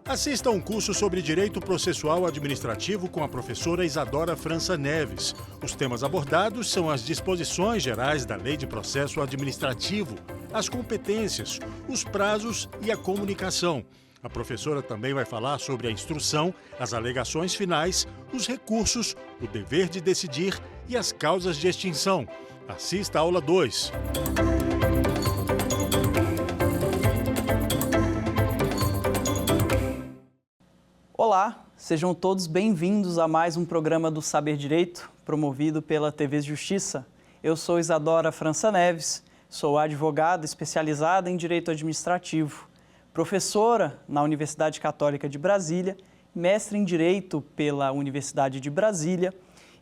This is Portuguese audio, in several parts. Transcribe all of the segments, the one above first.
Assista a um curso sobre Direito Processual Administrativo com a professora Isadora França Neves. Os temas abordados são as disposições gerais da Lei de Processo Administrativo, as competências, os prazos e a comunicação. A professora também vai falar sobre a instrução, as alegações finais, os recursos, o dever de decidir e as causas de extinção. Assista a aula 2. Olá, sejam todos bem-vindos a mais um programa do Saber Direito, promovido pela TV Justiça. Eu sou Isadora França Neves, sou advogada especializada em Direito Administrativo, professora na Universidade Católica de Brasília, mestre em Direito pela Universidade de Brasília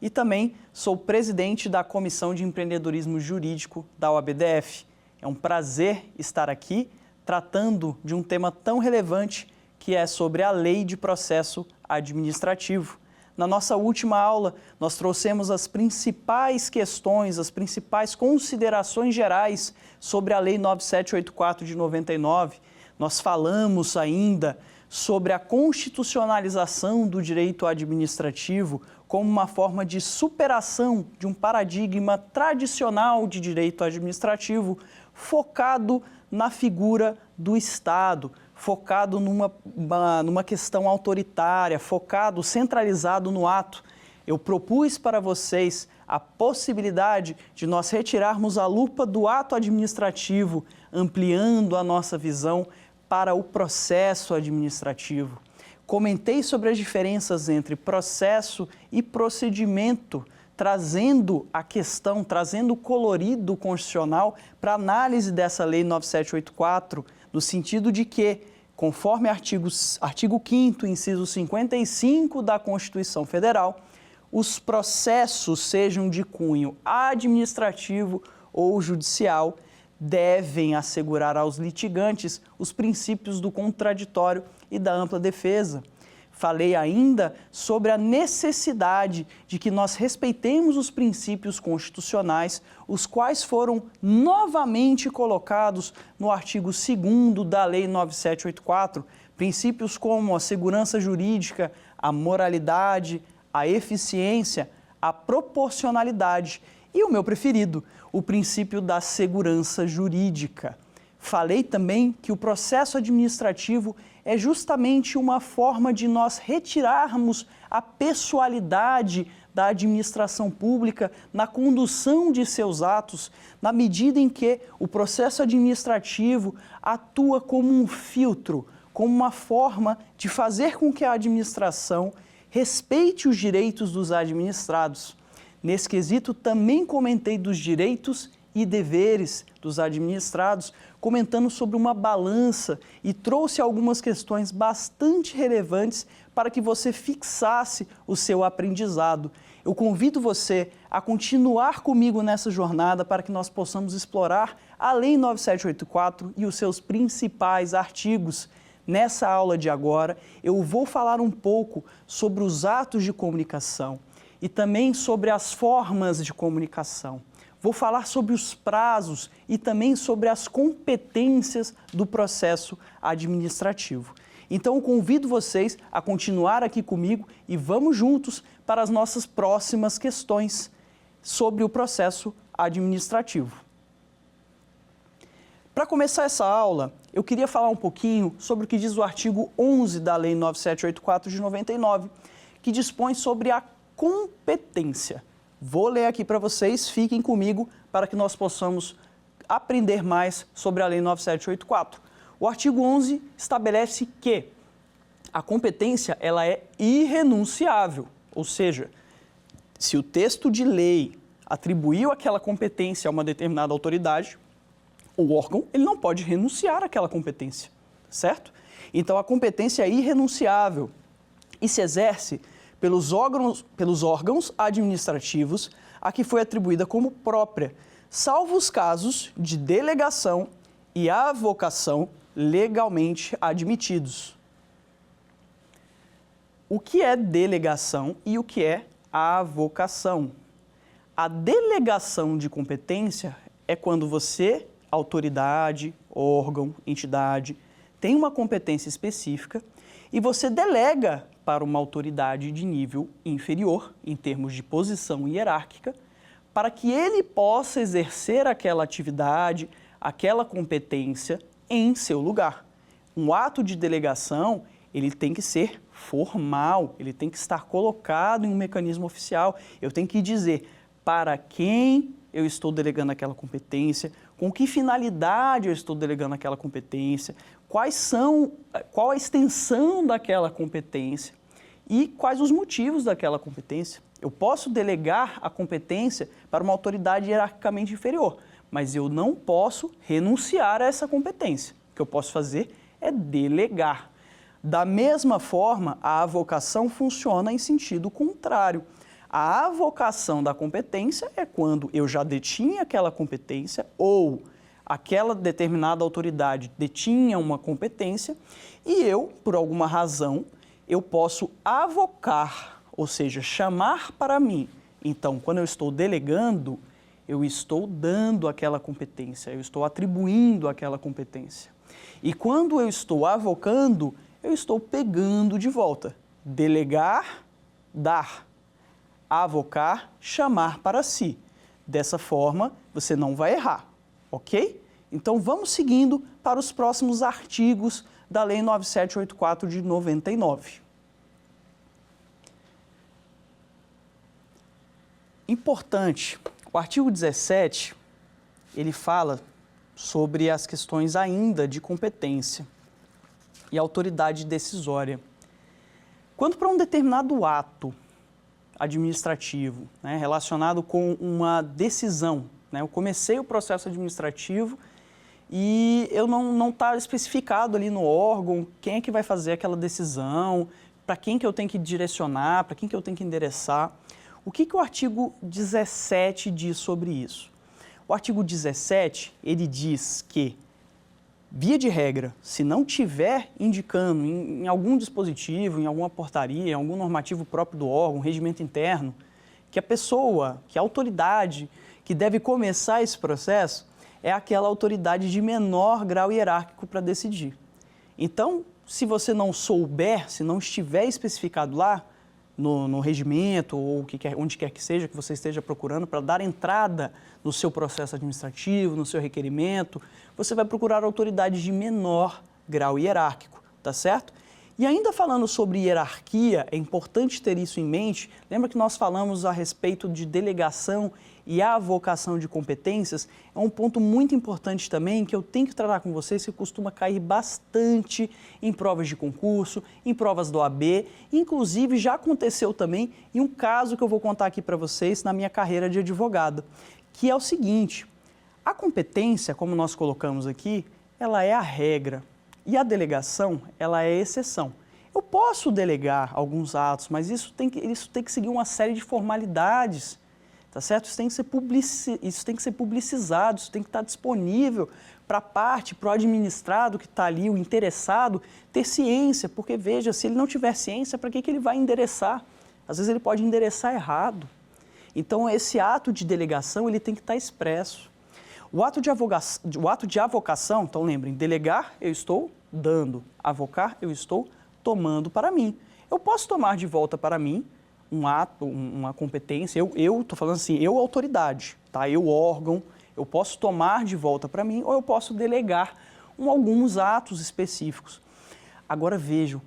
e também sou presidente da Comissão de Empreendedorismo Jurídico da OABDF. É um prazer estar aqui tratando de um tema tão relevante que é sobre a Lei de Processo Administrativo. Na nossa última aula, nós trouxemos as principais questões, as principais considerações gerais sobre a Lei 9784 de 99. Nós falamos ainda sobre a constitucionalização do direito administrativo como uma forma de superação de um paradigma tradicional de direito administrativo focado na figura do Estado, focado numa questão autoritária, focado, centralizado no ato. Eu propus para vocês a possibilidade de nós retirarmos a lupa do ato administrativo, ampliando a nossa visão para o processo administrativo. Comentei sobre as diferenças entre processo e procedimento, trazendo a questão, trazendo o colorido constitucional para análise dessa Lei 9784, no sentido de que, conforme artigo 5º, inciso 55 da Constituição Federal, os processos, sejam de cunho administrativo ou judicial, devem assegurar aos litigantes os princípios do contraditório e da ampla defesa. Falei ainda sobre a necessidade de que nós respeitemos os princípios constitucionais, os quais foram novamente colocados no artigo 2º da Lei 9784, princípios como a segurança jurídica, a moralidade, a eficiência, a proporcionalidade e o meu preferido, o princípio da segurança jurídica. Falei também que o processo administrativo é justamente uma forma de nós retirarmos a pessoalidade da administração pública na condução de seus atos, na medida em que o processo administrativo atua como um filtro, como uma forma de fazer com que a administração respeite os direitos dos administrados. Nesse quesito, também comentei dos direitos e deveres dos administrados, comentando sobre uma balança e trouxe algumas questões bastante relevantes para que você fixasse o seu aprendizado. Eu convido você a continuar comigo nessa jornada para que nós possamos explorar a Lei 9784 e os seus principais artigos. Nessa aula de agora, eu vou falar um pouco sobre os atos de comunicação e também sobre as formas de comunicação. Vou falar sobre os prazos e também sobre as competências do processo administrativo. Então, eu convido vocês a continuar aqui comigo e vamos juntos para as nossas próximas questões sobre o processo administrativo. Para começar essa aula, eu queria falar um pouquinho sobre o que diz o artigo 11 da Lei 9784 de 99, que dispõe sobre a competência. Vou ler aqui para vocês, fiquem comigo para que nós possamos aprender mais sobre a Lei 9784. O artigo 11 estabelece que a competência ela é irrenunciável, ou seja, se o texto de lei atribuiu aquela competência a uma determinada autoridade, o órgão ele não pode renunciar àquela competência, certo? Então a competência é irrenunciável e se exerce pelos órgãos administrativos a que foi atribuída como própria, salvo os casos de delegação e avocação legalmente admitidos. O que é delegação e o que é avocação? A delegação de competência é quando você, autoridade, órgão, entidade, tem uma competência específica e você delega para uma autoridade de nível inferior, em termos de posição hierárquica, para que ele possa exercer aquela atividade, aquela competência em seu lugar. Um ato de delegação, ele tem que ser formal, ele tem que estar colocado em um mecanismo oficial. Eu tenho que dizer para quem eu estou delegando aquela competência, com que finalidade eu estou delegando aquela competência, qual a extensão daquela competência e quais os motivos daquela competência. Eu posso delegar a competência para uma autoridade hierarquicamente inferior, mas eu não posso renunciar a essa competência. O que eu posso fazer é delegar. Da mesma forma, a avocação funciona em sentido contrário. A avocação da competência é quando eu já detinha aquela competência ou aquela determinada autoridade detinha uma competência e eu, por alguma razão, eu posso avocar, ou seja, chamar para mim. Então, quando eu estou delegando, eu estou dando aquela competência, eu estou atribuindo aquela competência. E quando eu estou avocando, eu estou pegando de volta. Delegar, dar. Avocar, chamar para si. Dessa forma, você não vai errar, ok? Então, vamos seguindo para os próximos artigos da Lei 9784 de 99. Importante, o artigo 17, ele fala sobre as questões ainda de competência e autoridade decisória. Quando para um determinado ato administrativo, relacionado com uma decisão, eu comecei o processo administrativo e eu não está especificado ali no órgão quem é que vai fazer aquela decisão, para quem que eu tenho que direcionar, para quem que eu tenho que endereçar. O que o artigo 17 diz sobre isso? O artigo 17, ele diz que, via de regra, se não tiver indicando em algum dispositivo, em alguma portaria, em algum normativo próprio do órgão, regimento interno, que a pessoa, que a autoridade que deve começar esse processo é aquela autoridade de menor grau hierárquico para decidir. Então, se você não souber, se não estiver especificado lá, no regimento ou onde quer que seja que você esteja procurando para dar entrada no seu processo administrativo, no seu requerimento, você vai procurar autoridades de menor grau hierárquico, tá certo? E ainda falando sobre hierarquia, é importante ter isso em mente. Lembra que nós falamos a respeito de delegação e avocação de competências? É um ponto muito importante também que eu tenho que tratar com vocês, que costuma cair bastante em provas de concurso, em provas do OAB, inclusive já aconteceu também em um caso que eu vou contar aqui para vocês na minha carreira de advogado, que é o seguinte: a competência, como nós colocamos aqui, ela é a regra. E a delegação, ela é a exceção. Eu posso delegar alguns atos, mas isso tem que seguir uma série de formalidades, tá certo? Isso tem que ser publicizado, isso tem que estar disponível para a parte, para o administrado que está ali, o interessado, ter ciência, porque veja, se ele não tiver ciência, para que ele vai endereçar? Às vezes ele pode endereçar errado. Então, esse ato de delegação, ele tem que estar expresso. O ato de avocação, então lembrem, delegar, eu estou dando, avocar, eu estou tomando para mim. Eu posso tomar de volta para mim um ato, uma competência, eu estou falando assim, eu autoridade, tá? Eu órgão, eu posso tomar de volta para mim ou eu posso delegar alguns atos específicos. Agora vejam,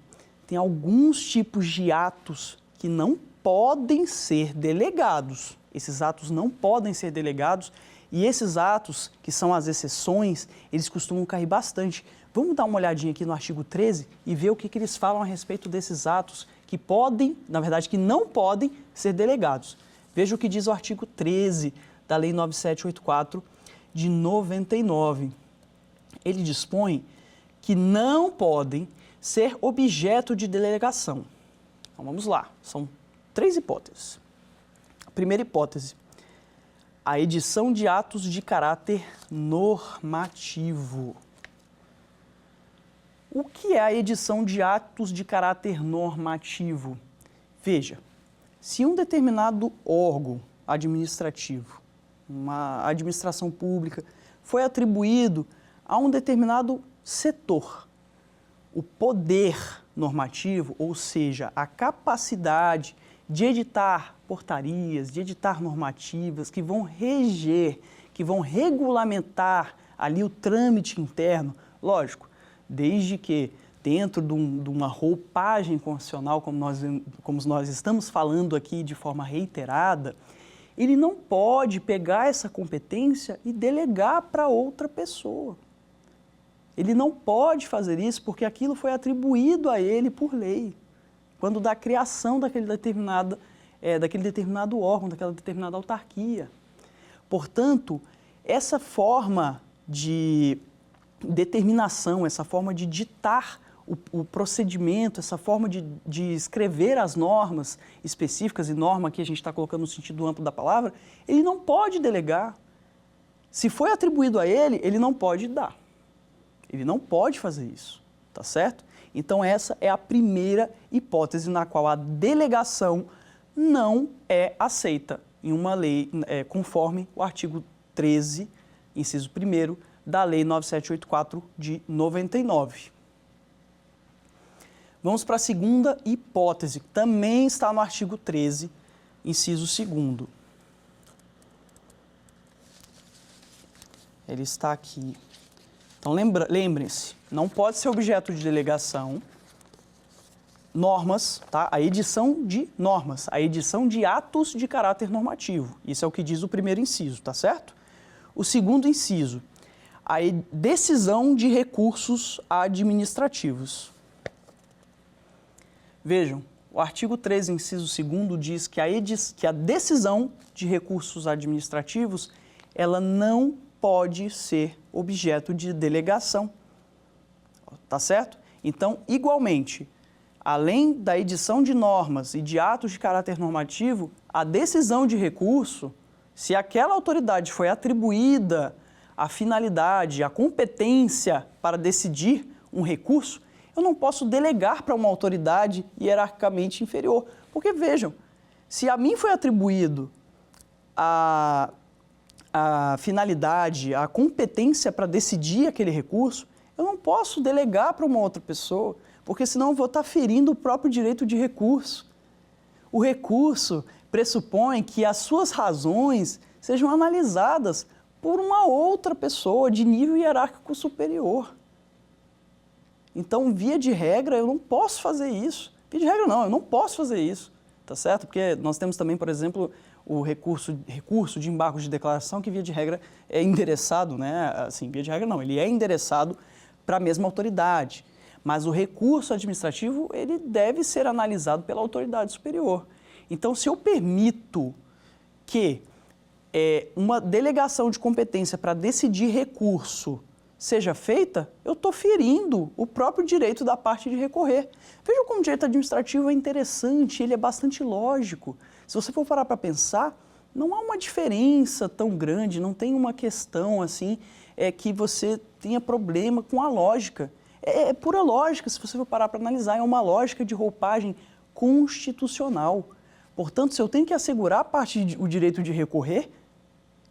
tem alguns tipos de atos que não podem ser delegados. Esses atos não podem ser delegados. E esses atos, que são as exceções, eles costumam cair bastante. Vamos dar uma olhadinha aqui no artigo 13 e ver o que eles falam a respeito desses atos que podem, na verdade, que não podem ser delegados. Veja o que diz o artigo 13 da Lei 9784 de 99. Ele dispõe que não podem ser objeto de delegação. Então, vamos lá. São 3 hipóteses. A primeira hipótese: a edição de atos de caráter normativo. O que é a edição de atos de caráter normativo? Veja, se um determinado órgão administrativo, uma administração pública, foi atribuído a um determinado setor, o poder normativo, ou seja, a capacidade de editar portarias, de editar normativas que vão reger, que vão regulamentar ali o trâmite interno, lógico, desde que dentro de uma roupagem constitucional, como nós estamos falando aqui de forma reiterada, ele não pode pegar essa competência e delegar para outra pessoa. Ele não pode fazer isso porque aquilo foi atribuído a ele por lei, quando da criação daquele determinado órgão, daquela determinada autarquia. Portanto, essa forma de determinação, essa forma de ditar o procedimento, essa forma de escrever as normas específicas, e norma que a gente está colocando no sentido amplo da palavra, ele não pode delegar. Se foi atribuído a ele, ele não pode dar. Ele não pode fazer isso, tá certo? Então essa é a primeira hipótese na qual a delegação não é aceita em uma lei, conforme o artigo 13, inciso 1º, da Lei 9784 de 99. Vamos para a segunda hipótese, que também está no artigo 13, inciso 2º. Ele está aqui. Então, lembrem-se, não pode ser objeto de delegação normas, tá? A edição de normas, a edição de atos de caráter normativo. Isso é o que diz o primeiro inciso, tá certo? O segundo inciso, a decisão de recursos administrativos. Vejam, o artigo 13, inciso 2º, diz que a decisão de recursos administrativos, ela não pode ser objeto de delegação, tá certo? Então, igualmente, além da edição de normas e de atos de caráter normativo, a decisão de recurso, se aquela autoridade foi atribuída a finalidade, a competência para decidir um recurso, eu não posso delegar para uma autoridade hierarquicamente inferior. Porque, vejam, se a mim foi atribuído a finalidade, a competência para decidir aquele recurso, eu não posso delegar para uma outra pessoa, porque senão eu vou estar ferindo o próprio direito de recurso. O recurso pressupõe que as suas razões sejam analisadas por uma outra pessoa de nível hierárquico superior. Então, via de regra, eu não posso fazer isso. Via de regra, não, eu não posso fazer isso, tá certo? Porque nós temos também, por exemplo, o recurso de embargos de declaração, que via de regra é endereçado, né? Assim, via de regra não, ele é endereçado para a mesma autoridade. Mas o recurso administrativo, ele deve ser analisado pela autoridade superior. Então, se eu permito que uma delegação de competência para decidir recurso seja feita, eu estou ferindo o próprio direito da parte de recorrer. Veja como o direito administrativo é interessante, ele é bastante lógico. Se você for parar para pensar, não há uma diferença tão grande, não tem uma questão assim que você tenha problema com a lógica. É pura lógica, se você for parar para analisar, é uma lógica de roupagem constitucional. Portanto, se eu tenho que assegurar o direito de recorrer,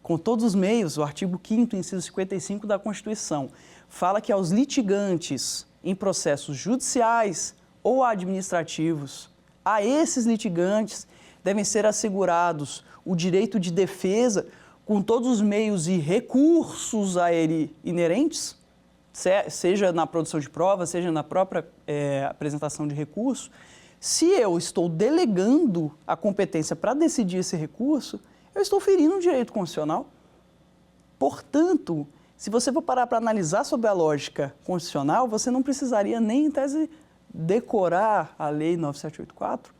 com todos os meios, o artigo 5º, inciso 55 da Constituição, fala que aos litigantes em processos judiciais ou administrativos, a esses litigantes devem ser assegurados o direito de defesa com todos os meios e recursos a ele inerentes, seja na produção de provas, seja na própria apresentação de recurso. Se eu estou delegando a competência para decidir esse recurso, eu estou ferindo o direito constitucional. Portanto, se você for parar para analisar sobre a lógica constitucional, você não precisaria nem, em tese, decorar a Lei 9784.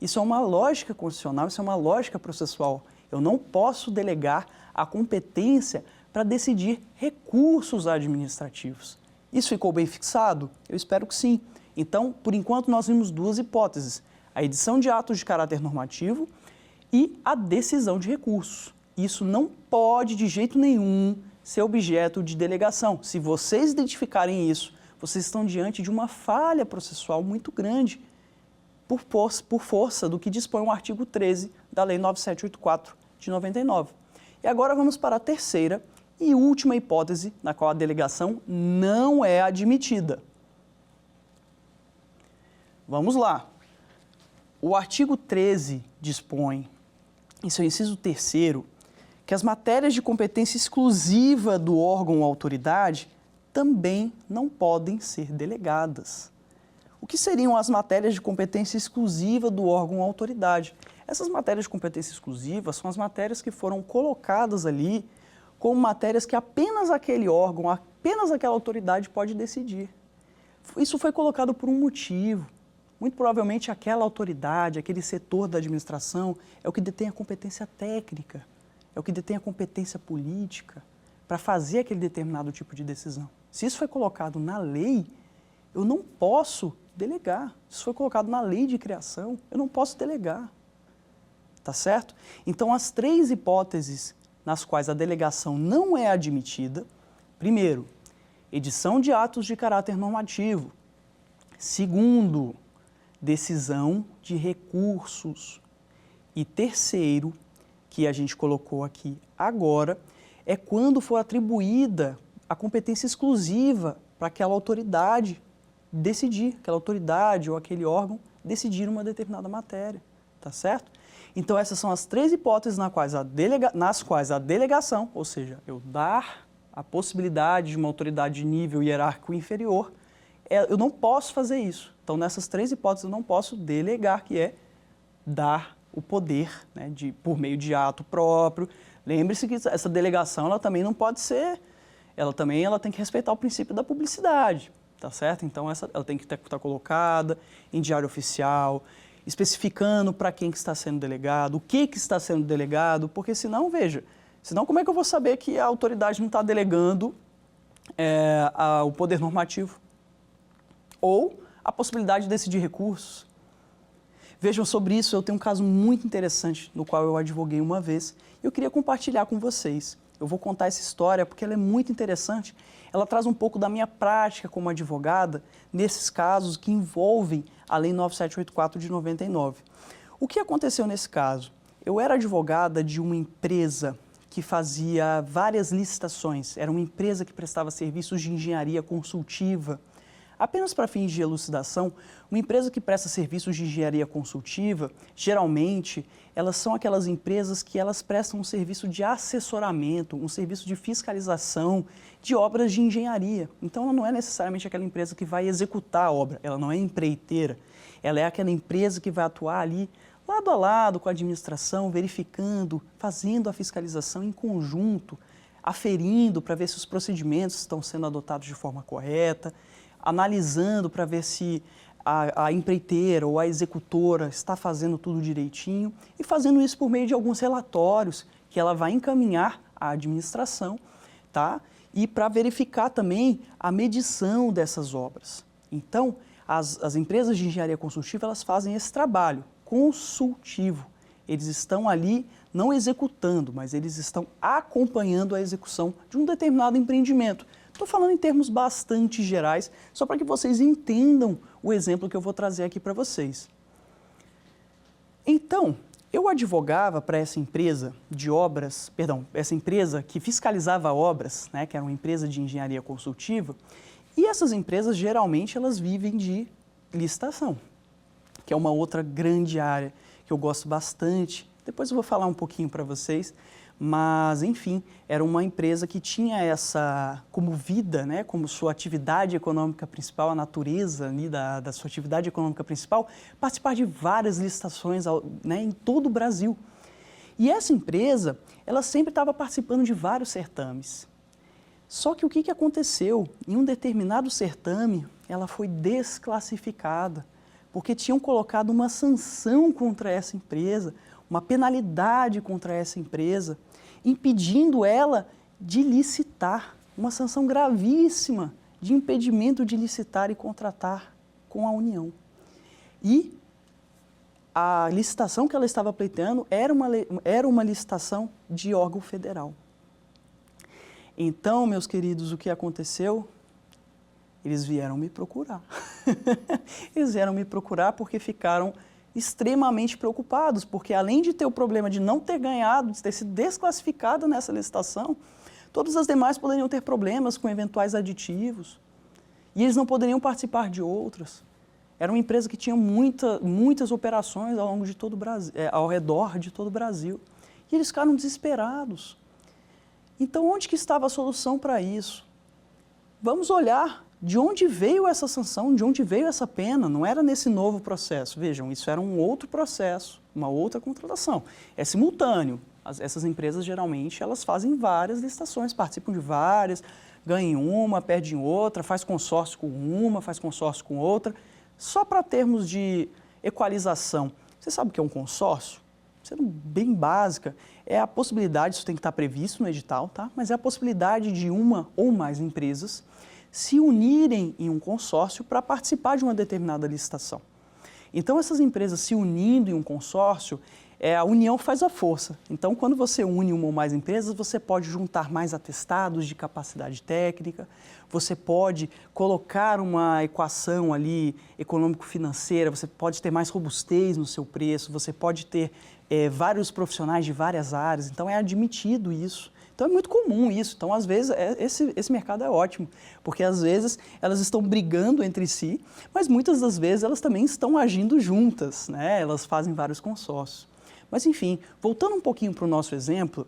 Isso é uma lógica constitucional, isso é uma lógica processual. Eu não posso delegar a competência para decidir recursos administrativos. Isso ficou bem fixado? Eu espero que sim. Então, por enquanto, nós vimos duas hipóteses: a edição de atos de caráter normativo e a decisão de recursos. Isso não pode, de jeito nenhum, ser objeto de delegação. Se vocês identificarem isso, vocês estão diante de uma falha processual muito grande, por força do que dispõe o artigo 13 da Lei 9784 de 99. E agora vamos para a terceira e última hipótese, na qual a delegação não é admitida. vamos lá. O artigo 13 dispõe, em seu inciso 3º, que as matérias de competência exclusiva do órgão ou autoridade também não podem ser delegadas. O que seriam as matérias de competência exclusiva do órgão ou autoridade? Essas matérias de competência exclusiva são as matérias que foram colocadas ali como matérias que apenas aquele órgão, apenas aquela autoridade pode decidir. Isso foi colocado por um motivo. Muito provavelmente aquela autoridade, aquele setor da administração é o que detém a competência técnica, é o que detém a competência política para fazer aquele determinado tipo de decisão. Se isso foi colocado na lei, eu não posso delegar. Se isso foi colocado na lei de criação, eu não posso delegar. Tá certo? Então, as 3 hipóteses nas quais a delegação não é admitida, primeiro, edição de atos de caráter normativo. Segundo, decisão de recursos. E terceiro, que a gente colocou aqui agora, é quando for atribuída a competência exclusiva para aquela autoridade decidir, aquela autoridade ou aquele órgão decidir uma determinada matéria, tá certo? Então, essas são as 3 hipóteses nas quais a delegação, ou seja, eu dar a possibilidade de uma autoridade de nível hierárquico inferior, eu não posso fazer isso. Então, nessas 3 hipóteses, eu não posso delegar, que é dar o poder, né, por meio de ato próprio. Lembre-se que essa delegação ela também não pode ser, ela tem que respeitar o princípio da publicidade, tá certo? Então, ela tem que estar colocada em diário oficial, especificando para quem que está sendo delegado, o que está sendo delegado, porque senão, veja, como é que eu vou saber que a autoridade não está delegando o poder normativo? Ou a possibilidade de decidir recursos. Vejam, sobre isso eu tenho um caso muito interessante no qual eu advoguei uma vez e eu queria compartilhar com vocês. Eu vou contar essa história porque ela é muito interessante. Ela traz um pouco da minha prática como advogada nesses casos que envolvem a Lei 9784 de 99. O que aconteceu nesse caso? Eu era advogada de uma empresa que fazia várias licitações. Era uma empresa que prestava serviços de engenharia consultiva. Apenas para fins de elucidação, uma empresa que presta serviços de engenharia consultiva, geralmente, elas são aquelas empresas que elas prestam um serviço de assessoramento, um serviço de fiscalização de obras de engenharia. Então, ela não é necessariamente aquela empresa que vai executar a obra, ela não é empreiteira, ela é aquela empresa que vai atuar ali, lado a lado com a administração, verificando, fazendo a fiscalização em conjunto, aferindo para ver se os procedimentos estão sendo adotados de forma correta, analisando para ver se a empreiteira ou a executora está fazendo tudo direitinho e fazendo isso por meio de alguns relatórios que ela vai encaminhar à administração, tá? E para verificar também a medição dessas obras. Então, as empresas de engenharia consultiva, elas fazem esse trabalho consultivo. Eles estão ali não executando, mas eles estão acompanhando a execução de um determinado empreendimento. Estou falando em termos bastante gerais, só para que vocês entendam o exemplo que eu vou trazer aqui para vocês. Então, eu advogava para essa empresa de obras, essa empresa que fiscalizava obras, né, que era uma empresa de engenharia consultiva, e essas empresas geralmente elas vivem de licitação, que é uma outra grande área que eu gosto bastante. Depois eu vou falar um pouquinho para vocês. Mas, enfim, era uma empresa que tinha essa como vida, né, como sua atividade econômica principal, a natureza ali da sua atividade econômica principal, participar de várias licitações, né, em todo o Brasil. E essa empresa, ela sempre estava participando de vários certames. Só que o que aconteceu? Em um determinado certame, ela foi desclassificada, porque tinham colocado uma sanção contra essa empresa, uma penalidade contra essa empresa, impedindo ela de licitar, uma sanção gravíssima de impedimento de licitar e contratar com a União. E a licitação que ela estava pleiteando era uma licitação de órgão federal. Então, meus queridos, o que aconteceu? Eles vieram me procurar. Eles vieram me procurar porque ficaram extremamente preocupados, porque além de ter o problema de não ter ganhado, de ter sido desclassificado nessa licitação, todas as demais poderiam ter problemas com eventuais aditivos, e eles não poderiam participar de outras. Era uma empresa que tinha muitas operações ao longo de todo o Brasil, ao redor de todo o Brasil. E eles ficaram desesperados. Então, onde que estava a solução para isso? Vamos olhar de onde veio essa sanção, de onde veio essa pena. Não era nesse novo processo. Vejam, isso era um outro processo, uma outra contratação. É simultâneo. Essas empresas, geralmente, elas fazem várias licitações, participam de várias, ganham uma, perdem outra, faz consórcio com uma, faz consórcio com outra. Só para termos de equalização, você sabe o que é um consórcio? Sendo bem básica, é a possibilidade, isso tem que estar previsto no edital, tá? Mas é a possibilidade de uma ou mais empresas se unirem em um consórcio para participar de uma determinada licitação. Então, essas empresas se unindo em um consórcio, a união faz a força. Então, quando você une uma ou mais empresas, você pode juntar mais atestados de capacidade técnica, você pode colocar uma equação ali econômico-financeira, você pode ter mais robustez no seu preço, você pode ter vários profissionais de várias áreas, então é admitido isso. Então é muito comum isso. Então, às vezes, esse mercado é ótimo, porque às vezes elas estão brigando entre si, mas muitas das vezes elas também estão agindo juntas, né? Elas fazem vários consórcios. Mas, enfim, voltando um pouquinho para o nosso exemplo,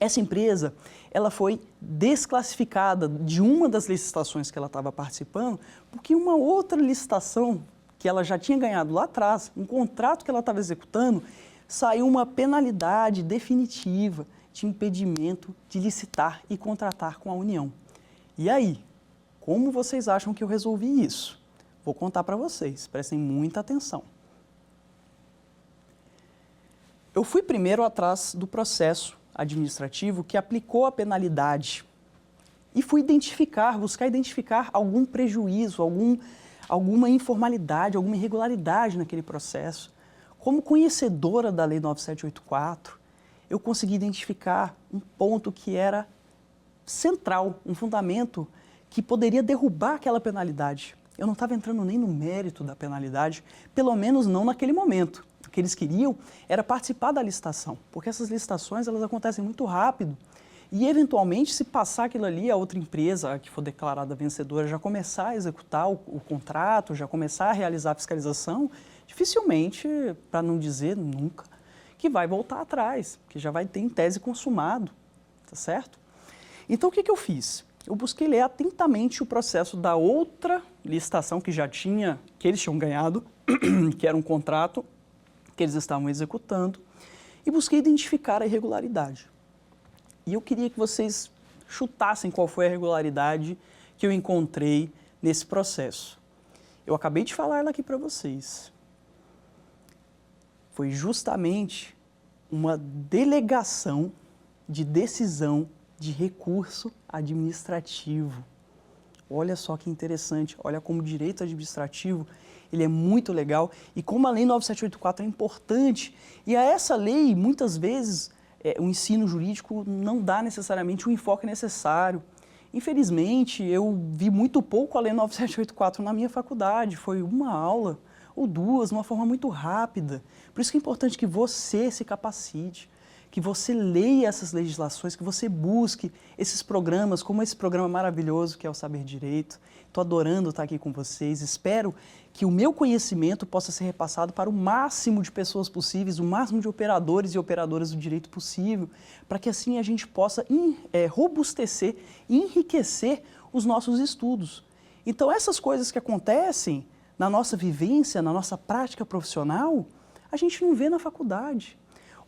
essa empresa ela foi desclassificada de uma das licitações que ela estava participando, porque uma outra licitação que ela já tinha ganhado lá atrás, um contrato que ela estava executando, saiu uma penalidade definitiva de impedimento de licitar e contratar com a União. E aí, como vocês acham que eu resolvi isso? Vou contar para vocês, prestem muita atenção. Eu fui primeiro atrás do processo administrativo que aplicou a penalidade e fui buscar identificar algum prejuízo, alguma informalidade, alguma irregularidade naquele processo. Como conhecedora da Lei 9784, eu consegui identificar um ponto que era central, um fundamento que poderia derrubar aquela penalidade. Eu não estava entrando nem no mérito da penalidade, pelo menos não naquele momento. O que eles queriam era participar da licitação, porque essas licitações elas acontecem muito rápido e, eventualmente, se passar aquilo ali, a outra empresa que for declarada vencedora já começar a executar o contrato, já começar a realizar a fiscalização, dificilmente, para não dizer nunca, que vai voltar atrás, que já vai ter em tese consumado, tá certo? Então, o que eu fiz? Eu busquei ler atentamente o processo da outra licitação que eles tinham ganhado, que era um contrato que eles estavam executando, e busquei identificar a irregularidade. E eu queria que vocês chutassem qual foi a irregularidade que eu encontrei nesse processo. Eu acabei de falar ela aqui para vocês. Foi justamente uma delegação de decisão de recurso administrativo. Olha só que interessante, olha como o direito administrativo ele é muito legal e como a Lei 9784 é importante. E a essa lei, muitas vezes, o ensino jurídico não dá necessariamente o enfoque necessário. Infelizmente, eu vi muito pouco a Lei 9784 na minha faculdade, foi uma aula ou duas, de uma forma muito rápida. Por isso que é importante que você se capacite, que você leia essas legislações, que você busque esses programas, como esse programa maravilhoso que é o Saber Direito. Estou adorando estar aqui com vocês, espero que o meu conhecimento possa ser repassado para o máximo de pessoas possíveis, o máximo de operadores e operadoras do direito possível, para que assim a gente possa robustecer e enriquecer os nossos estudos. Então, essas coisas que acontecem na nossa vivência, na nossa prática profissional, a gente não vê na faculdade.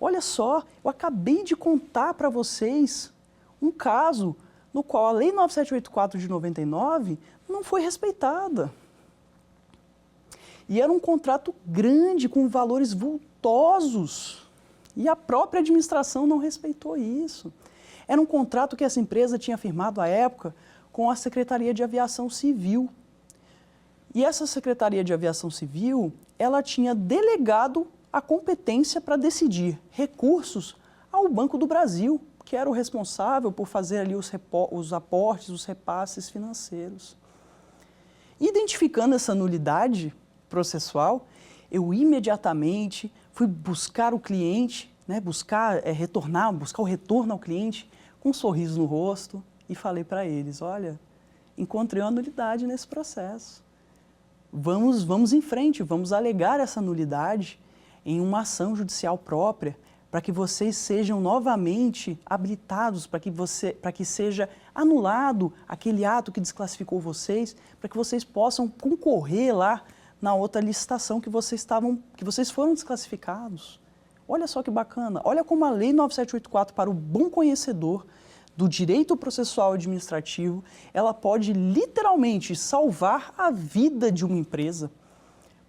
Olha só, eu acabei de contar para vocês um caso no qual a Lei 9784 de 99 não foi respeitada. E era um contrato grande, com valores vultosos. E a própria administração não respeitou isso. Era um contrato que essa empresa tinha firmado à época com a Secretaria de Aviação Civil. E essa Secretaria de Aviação Civil, ela tinha delegado a competência para decidir recursos ao Banco do Brasil, que era o responsável por fazer ali os aportes, os repasses financeiros. Identificando essa nulidade processual, eu imediatamente fui buscar o cliente, né, buscar o retorno ao cliente com um sorriso no rosto e falei para eles, olha, encontrei uma nulidade nesse processo. vamos em frente, vamos alegar essa nulidade em uma ação judicial própria, para que vocês sejam novamente habilitados, para que seja anulado aquele ato que desclassificou vocês, para que vocês possam concorrer lá na outra licitação que vocês foram desclassificados. Olha só que bacana, olha como a Lei 9784, para o bom conhecedor do direito processual administrativo, ela pode literalmente salvar a vida de uma empresa.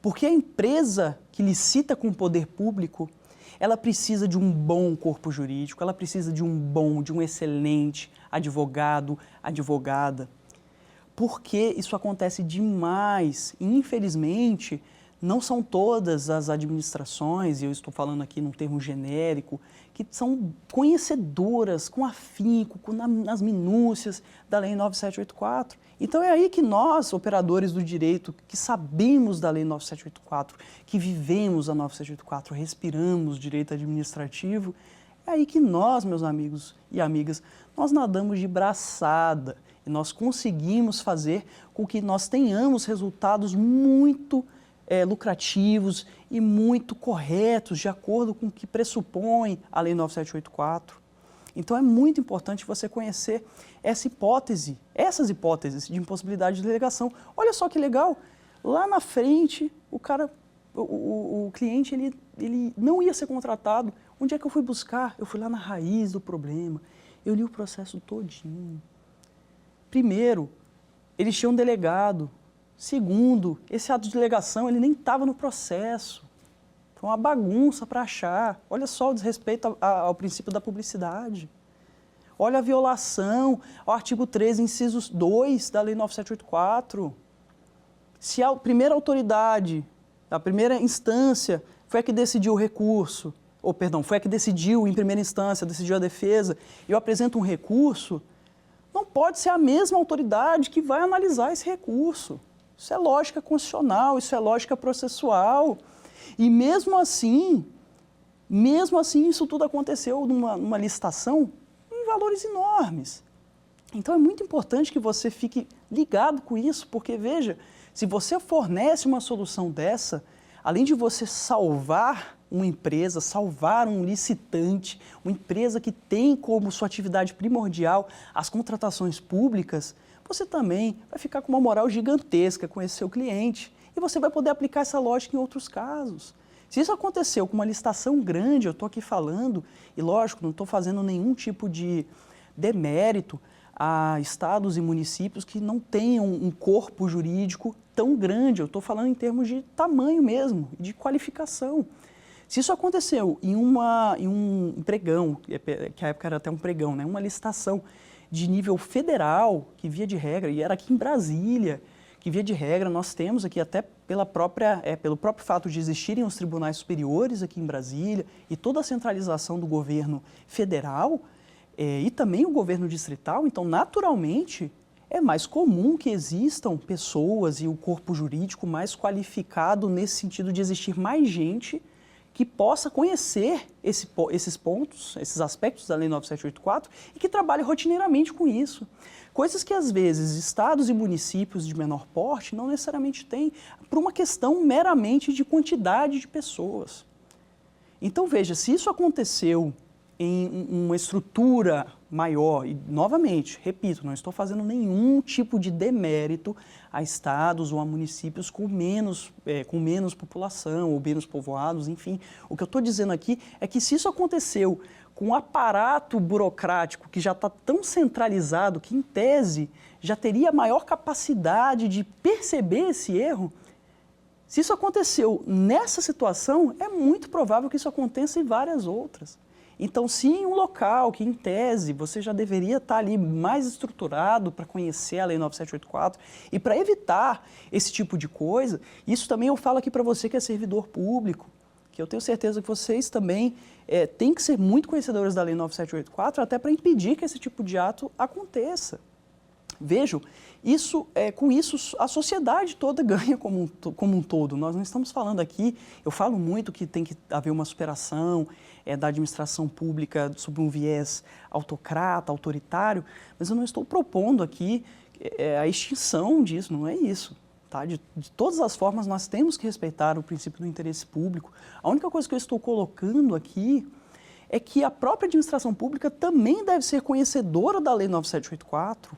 Porque a empresa que licita com o poder público, ela precisa de um bom corpo jurídico, ela precisa de um excelente advogado, advogada. Porque isso acontece demais e, infelizmente, não são todas as administrações, e eu estou falando aqui num termo genérico, que são conhecedoras com afinco, nas minúcias da Lei 9784. Então é aí que nós, operadores do direito, que sabemos da Lei 9784, que vivemos a 9784, respiramos direito administrativo, é aí que nós, meus amigos e amigas, nós nadamos de braçada e nós conseguimos fazer com que nós tenhamos resultados muito lucrativos e muito corretos, de acordo com o que pressupõe a Lei 9784. Então é muito importante você conhecer essas hipóteses de impossibilidade de delegação. Olha só que legal, lá na frente o cliente ele não ia ser contratado. Onde é que eu fui buscar? Eu fui lá na raiz do problema, eu li o processo todinho. Primeiro, eles tinham um delegado. Segundo, esse ato de delegação ele nem estava no processo. Foi uma bagunça para achar. Olha só o desrespeito ao princípio da publicidade. Olha a violação ao artigo 13, inciso 2 da Lei 9784. Se a primeira autoridade, a primeira instância, foi a que decidiu o recurso, foi a que decidiu em primeira instância, decidiu a defesa, e eu apresento um recurso, não pode ser a mesma autoridade que vai analisar esse recurso. Isso é lógica constitucional, isso é lógica processual. E mesmo assim, isso tudo aconteceu numa licitação em valores enormes. Então é muito importante que você fique ligado com isso, porque veja, se você fornece uma solução dessa, além de você salvar uma empresa, salvar um licitante, uma empresa que tem como sua atividade primordial as contratações públicas, você também vai ficar com uma moral gigantesca com esse seu cliente e você vai poder aplicar essa lógica em outros casos. Se isso aconteceu com uma licitação grande, eu estou aqui falando, e lógico, não estou fazendo nenhum tipo de demérito a estados e municípios que não tenham um corpo jurídico tão grande, eu estou falando em termos de tamanho mesmo, de qualificação. Se isso aconteceu em um pregão, que à época era até um pregão, né, uma licitação de nível federal, que via de regra, e era aqui em Brasília, que via de regra nós temos aqui até pelo próprio fato de existirem os tribunais superiores aqui em Brasília e toda a centralização do governo federal e também o governo distrital, então naturalmente é mais comum que existam pessoas e o corpo jurídico mais qualificado nesse sentido de existir mais gente que possa conhecer esses pontos, esses aspectos da Lei 9784 e que trabalhe rotineiramente com isso. Coisas que, às vezes, estados e municípios de menor porte não necessariamente têm, por uma questão meramente de quantidade de pessoas. Então, veja, se isso aconteceu em uma estrutura maior, e novamente, repito, não estou fazendo nenhum tipo de demérito a estados ou a municípios com menos população ou menos povoados, enfim. O que eu estou dizendo aqui é que se isso aconteceu com um aparato burocrático que já está tão centralizado que, em tese, já teria maior capacidade de perceber esse erro, se isso aconteceu nessa situação, é muito provável que isso aconteça em várias outras. Então, se em um local que, em tese, você já deveria estar ali mais estruturado para conhecer a Lei 9784 e para evitar esse tipo de coisa, isso também eu falo aqui para você que é servidor público, que eu tenho certeza que vocês também têm que ser muito conhecedores da Lei 9784 até para impedir que esse tipo de ato aconteça. Vejam, com isso a sociedade toda ganha como um todo. Nós não estamos falando aqui, eu falo muito que tem que haver uma superação da administração pública sob um viés autocrata, autoritário, mas eu não estou propondo aqui a extinção disso, não é isso. tá? De todas as formas, nós temos que respeitar o princípio do interesse público. A única coisa que eu estou colocando aqui é que a própria administração pública também deve ser conhecedora da Lei 9784,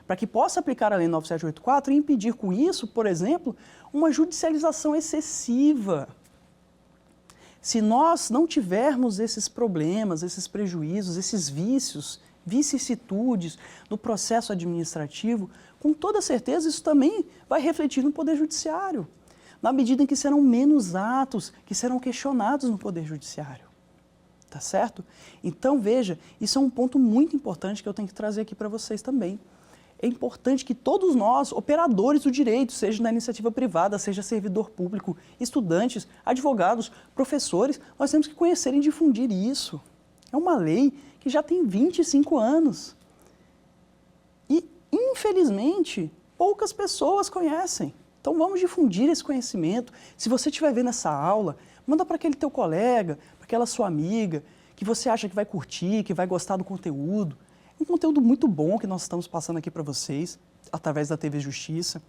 para que possa aplicar a Lei 9784 e impedir com isso, por exemplo, uma judicialização excessiva. Se nós não tivermos esses problemas, esses prejuízos, esses vícios, vicissitudes no processo administrativo, com toda certeza isso também vai refletir no Poder Judiciário, na medida em que serão menos atos que serão questionados no Poder Judiciário. Tá certo? Então, veja, isso é um ponto muito importante que eu tenho que trazer aqui para vocês também. É importante que todos nós, operadores do direito, seja na iniciativa privada, seja servidor público, estudantes, advogados, professores, nós temos que conhecer e difundir isso. É uma lei que já tem 25 anos. E, infelizmente, poucas pessoas conhecem. Então, vamos difundir esse conhecimento. Se você estiver vendo essa aula, manda para aquele teu colega, para aquela sua amiga, que você acha que vai curtir, que vai gostar do conteúdo. Um conteúdo muito bom que nós estamos passando aqui para vocês, através da TV Justiça.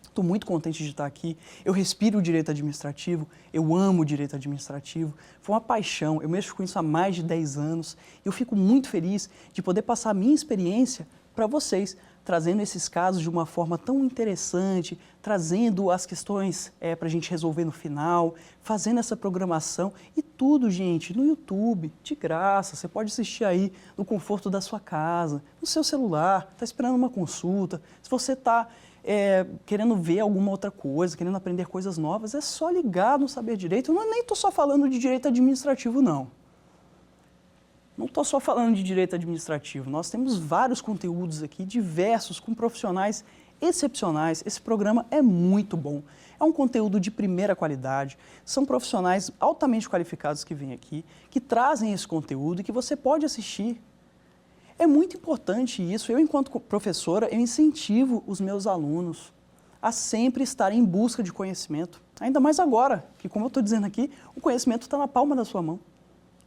Estou muito contente de estar aqui. Eu respiro o direito administrativo, eu amo o direito administrativo. Foi uma paixão, eu mexo com isso há mais de 10 anos. Eu fico muito feliz de poder passar a minha experiência para vocês, trazendo esses casos de uma forma tão interessante, trazendo as questões para a gente resolver no final, fazendo essa programação e tudo, gente, no YouTube, de graça. Você pode assistir aí no conforto da sua casa, no seu celular, está esperando uma consulta. Se você está querendo ver alguma outra coisa, querendo aprender coisas novas, é só ligar no Saber Direito. Eu nem estou só falando de direito administrativo, não. Não estou só falando de direito administrativo, nós temos vários conteúdos aqui, diversos, com profissionais excepcionais. Esse programa é muito bom, é um conteúdo de primeira qualidade, são profissionais altamente qualificados que vêm aqui, que trazem esse conteúdo e que você pode assistir. É muito importante isso. Eu, enquanto professora, eu incentivo os meus alunos a sempre estarem em busca de conhecimento, ainda mais agora, que, como eu estou dizendo aqui, o conhecimento está na palma da sua mão.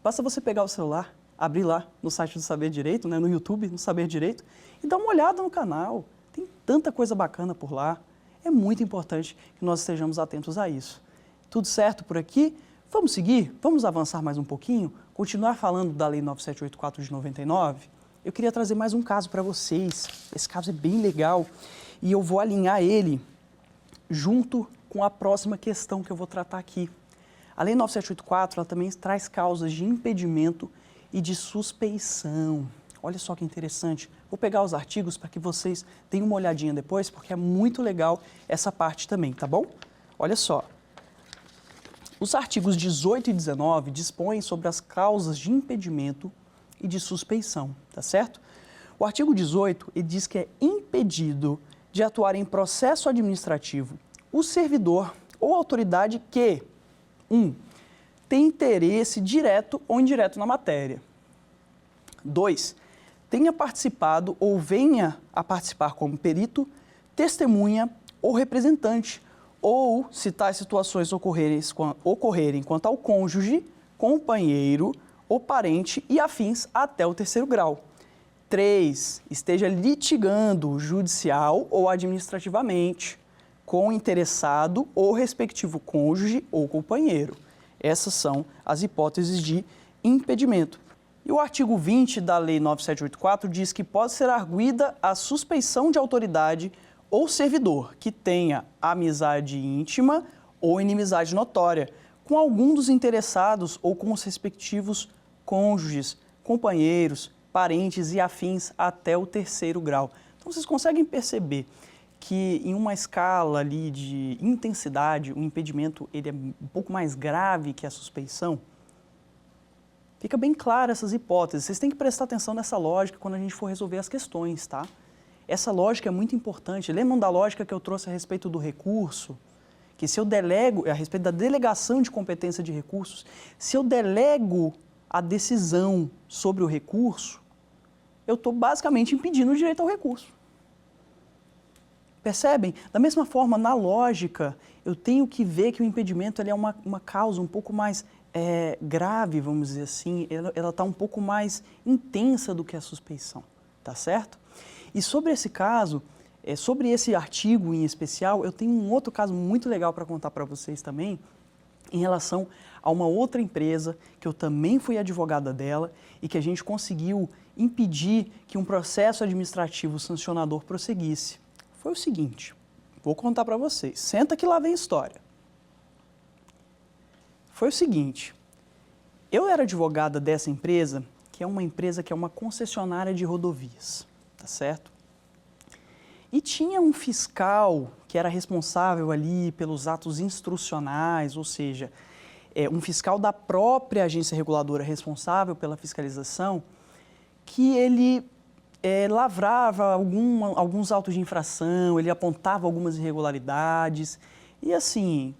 Basta você pegar o celular, abrir lá no site do Saber Direito, né, no YouTube, no Saber Direito, e dar uma olhada no canal. Tem tanta coisa bacana por lá. É muito importante que nós estejamos atentos a isso. Tudo certo por aqui? Vamos seguir? Vamos avançar mais um pouquinho? Continuar falando da Lei 9784 de 99? Eu queria trazer mais um caso para vocês. Esse caso é bem legal e eu vou alinhar ele junto com a próxima questão que eu vou tratar aqui. A Lei 9784 ela também traz causas de impedimento e de suspeição. Olha só que interessante. Vou pegar os artigos para que vocês tenham uma olhadinha depois, porque é muito legal essa parte também, tá bom? Olha só. Os artigos 18 e 19 dispõem sobre as causas de impedimento e de suspeição, tá certo? O artigo 18, ele diz que é impedido de atuar em processo administrativo o servidor ou autoridade que 1. Tem interesse direto ou indireto na matéria. 2. Tenha participado ou venha a participar como perito, testemunha ou representante, ou, se tais situações ocorrerem quanto ao cônjuge, companheiro ou parente e afins até o 3º grau. 3. Esteja litigando judicial ou administrativamente com o interessado ou respectivo cônjuge ou companheiro. Essas são as hipóteses de impedimento. E o artigo 20 da Lei 9784 diz que pode ser arguida a suspeição de autoridade ou servidor que tenha amizade íntima ou inimizade notória com algum dos interessados ou com os respectivos cônjuges, companheiros, parentes e afins até o 3º grau. Então, vocês conseguem perceber que em uma escala ali de intensidade, o impedimento ele é um pouco mais grave que a suspeição? Fica bem claro essas hipóteses. Vocês têm que prestar atenção nessa lógica quando a gente for resolver as questões, tá? Essa lógica é muito importante. Lembram da lógica que eu trouxe a respeito do recurso? Que se eu delego, a respeito da delegação de competência de recursos, se eu delego a decisão sobre o recurso, eu estou basicamente impedindo o direito ao recurso. Percebem? Da mesma forma, na lógica, eu tenho que ver que o impedimento ele é uma causa um pouco mais grave, vamos dizer assim, ela está um pouco mais intensa do que a suspeição, tá certo? E sobre esse caso, Sobre esse artigo em especial, eu tenho um outro caso muito legal para contar para vocês também, em relação a uma outra empresa, que eu também fui advogada dela e que a gente conseguiu impedir que um processo administrativo sancionador prosseguisse. Foi o seguinte, vou contar para vocês, senta que lá vem a história. Foi o seguinte, eu era advogada dessa empresa, que é uma concessionária de rodovias, tá certo? E tinha um fiscal que era responsável ali pelos atos instrucionais, ou seja, um fiscal da própria agência reguladora responsável pela fiscalização, que ele lavrava alguns autos de infração, ele apontava algumas irregularidades e assim,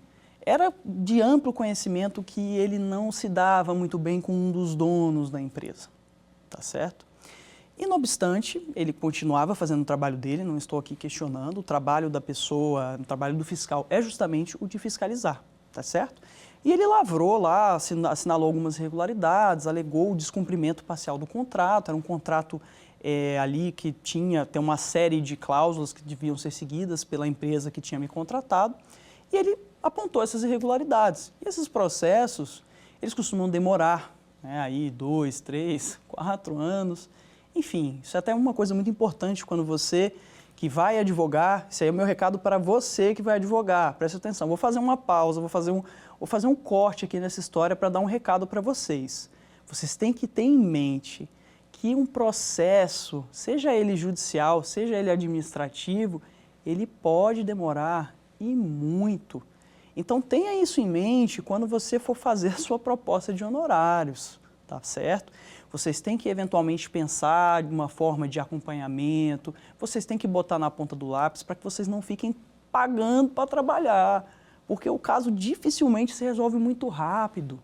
era de amplo conhecimento que ele não se dava muito bem com um dos donos da empresa, tá certo? E, não obstante, ele continuava fazendo o trabalho dele, não estou aqui questionando, o trabalho da pessoa, o trabalho do fiscal é justamente o de fiscalizar, tá certo? E ele lavrou lá, assinalou algumas irregularidades, alegou o descumprimento parcial do contrato, era um contrato ali que tem uma série de cláusulas que deviam ser seguidas pela empresa que tinha me contratado, e ele apontou essas irregularidades. E esses processos, eles costumam demorar, né, aí 2, 3, 4 anos. Enfim, isso é até uma coisa muito importante quando você que vai advogar, esse aí é o meu recado para você que vai advogar, preste atenção, vou fazer uma pausa, vou fazer um corte aqui nessa história para dar um recado para vocês. Vocês têm que ter em mente que um processo, seja ele judicial, seja ele administrativo, ele pode demorar e muito. Então tenha isso em mente quando você for fazer a sua proposta de honorários, tá certo? Vocês têm que eventualmente pensar de uma forma de acompanhamento, vocês têm que botar na ponta do lápis para que vocês não fiquem pagando para trabalhar, porque o caso dificilmente se resolve muito rápido.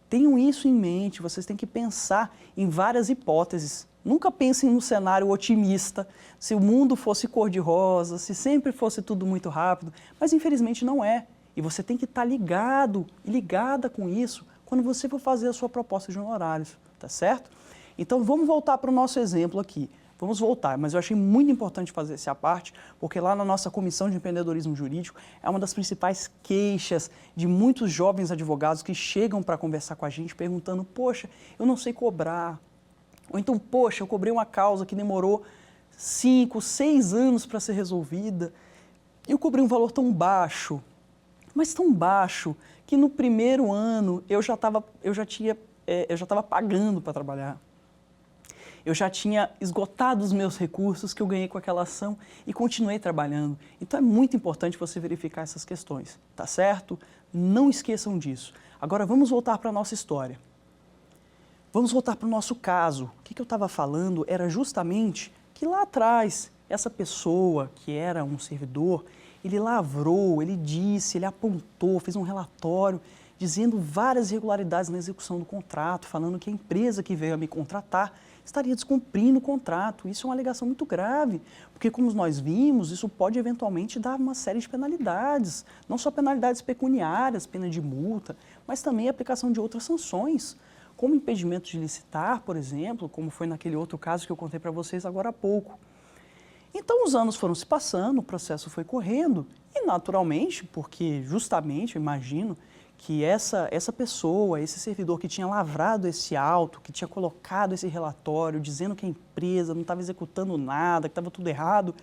Tenham isso em mente, vocês têm que pensar em várias hipóteses. Nunca pensem no cenário otimista, se o mundo fosse cor-de-rosa, se sempre fosse tudo muito rápido, mas infelizmente não é. E você tem que estar ligado e ligada com isso quando você for fazer a sua proposta de honorários, tá certo? Então vamos voltar para o nosso exemplo aqui. Vamos voltar, mas eu achei muito importante fazer essa parte, porque lá na nossa Comissão de Empreendedorismo Jurídico é uma das principais queixas de muitos jovens advogados que chegam para conversar com a gente perguntando, poxa, eu não sei cobrar. Ou então, poxa, eu cobrei uma causa que demorou 5, 6 anos para ser resolvida. Eu cobrei um valor tão baixo, mas tão baixo, que no primeiro ano eu já estava pagando para trabalhar. Eu já tinha esgotado os meus recursos que eu ganhei com aquela ação e continuei trabalhando. Então é muito importante você verificar essas questões, tá certo? Não esqueçam disso. Agora vamos voltar para a nossa história. Vamos voltar para o nosso caso. O que eu estava falando era justamente que lá atrás, essa pessoa que era um servidor, ele lavrou, ele disse, ele apontou, fez um relatório dizendo várias irregularidades na execução do contrato, falando que a empresa que veio a me contratar estaria descumprindo o contrato. Isso é uma alegação muito grave, porque como nós vimos, isso pode eventualmente dar uma série de penalidades, não só penalidades pecuniárias, pena de multa, mas também a aplicação de outras sanções, como impedimento de licitar, por exemplo, como foi naquele outro caso que eu contei para vocês agora há pouco. Então os anos foram se passando, o processo foi correndo e naturalmente, porque justamente, eu imagino, que essa pessoa, esse servidor que tinha lavrado esse auto, que tinha colocado esse relatório dizendo que a empresa não estava executando nada, que estava tudo errado,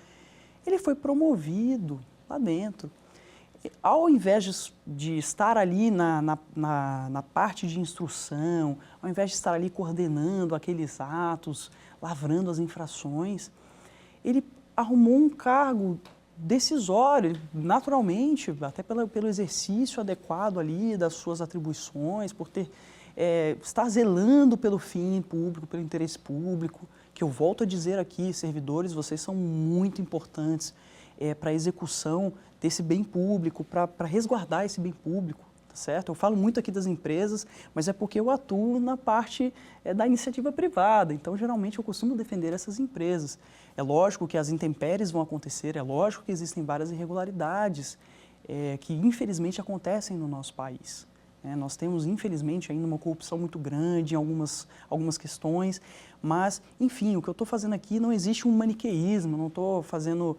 ele foi promovido lá dentro. Ao invés de estar ali na parte de instrução, ao invés de estar ali coordenando aqueles atos, lavrando as infrações, ele arrumou um cargo decisório, naturalmente, até pelo exercício adequado ali das suas atribuições, por estar zelando pelo fim público, pelo interesse público, que eu volto a dizer aqui, servidores, vocês são muito importantes para a execução desse bem público, para resguardar esse bem público, tá certo? Eu falo muito aqui das empresas, mas é porque eu atuo na parte da iniciativa privada, então geralmente eu costumo defender essas empresas. É lógico que as intempéries vão acontecer, é lógico que existem várias irregularidades que infelizmente acontecem no nosso país. Nós temos, infelizmente, ainda uma corrupção muito grande em algumas questões, mas, enfim, o que eu estou fazendo aqui não existe um maniqueísmo, não estou fazendo,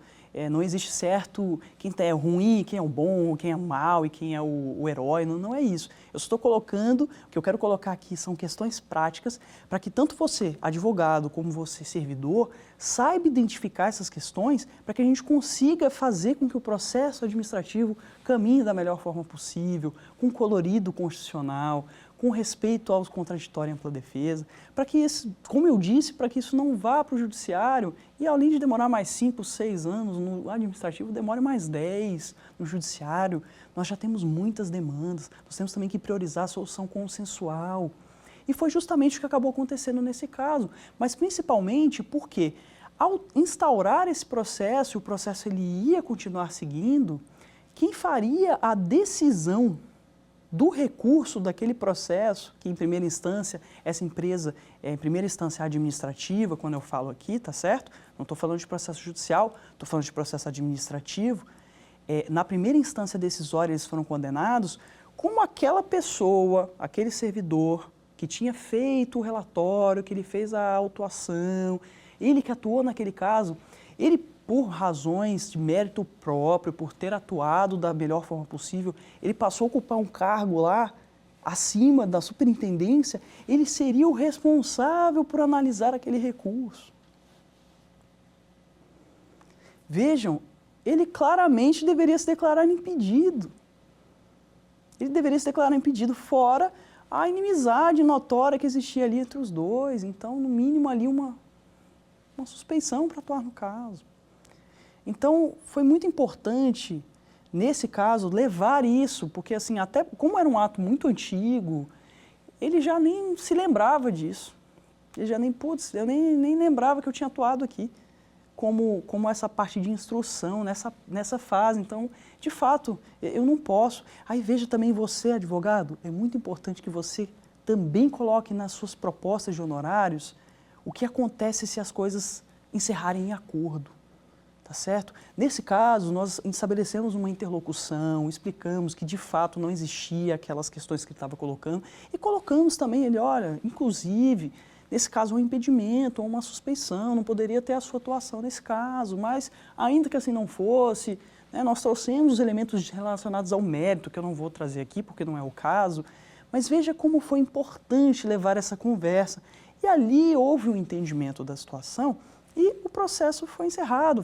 não existe certo quem é ruim, quem é o bom, quem é o mal e quem é o herói, não é isso. Eu estou colocando, o que eu quero colocar aqui são questões práticas para que tanto você, advogado, como você, servidor, saiba identificar essas questões para que a gente consiga fazer com que o processo administrativo caminhe da melhor forma possível, com colorido constitucional, com respeito aos contraditórios e ampla defesa, para que, como eu disse, para que isso não vá para o judiciário e, além de demorar mais 5, 6 anos no administrativo, demore mais 10 no judiciário. Nós já temos muitas demandas, nós temos também que priorizar a solução consensual. E foi justamente o que acabou acontecendo nesse caso, mas principalmente porque, ao instaurar esse processo, e o processo ele ia continuar seguindo, quem faria a decisão do recurso daquele processo, que em primeira instância, essa empresa é em primeira instância administrativa, quando eu falo aqui, tá certo? Não estou falando de processo judicial, estou falando de processo administrativo. Na primeira instância decisória eles foram condenados, como aquela pessoa, aquele servidor que tinha feito o relatório, que ele fez a autuação, ele que atuou naquele caso, ele, por razões de mérito próprio, por ter atuado da melhor forma possível, ele passou a ocupar um cargo lá, acima da superintendência, ele seria o responsável por analisar aquele recurso. Vejam, ele claramente deveria se declarar impedido. Ele deveria se declarar impedido, fora a inimizade notória que existia ali entre os dois. Então, no mínimo, ali uma suspeição para atuar no caso. Então, foi muito importante, nesse caso, levar isso, porque, assim, até como era um ato muito antigo, ele já nem se lembrava disso. Ele já nem, putz, eu nem lembrava que eu tinha atuado aqui, como essa parte de instrução, nessa fase. Então, de fato, eu não posso. Aí, veja também você, advogado, é muito importante que você também coloque nas suas propostas de honorários o que acontece se as coisas encerrarem em acordo. Tá certo? Nesse caso, nós estabelecemos uma interlocução, explicamos que de fato não existia aquelas questões que ele estava colocando e colocamos também ele, olha, inclusive, nesse caso, um impedimento ou uma suspeição, não poderia ter a sua atuação nesse caso, mas ainda que assim não fosse, nós trouxemos os elementos relacionados ao mérito, que eu não vou trazer aqui porque não é o caso, mas veja como foi importante levar essa conversa. E ali houve um entendimento da situação e o processo foi encerrado,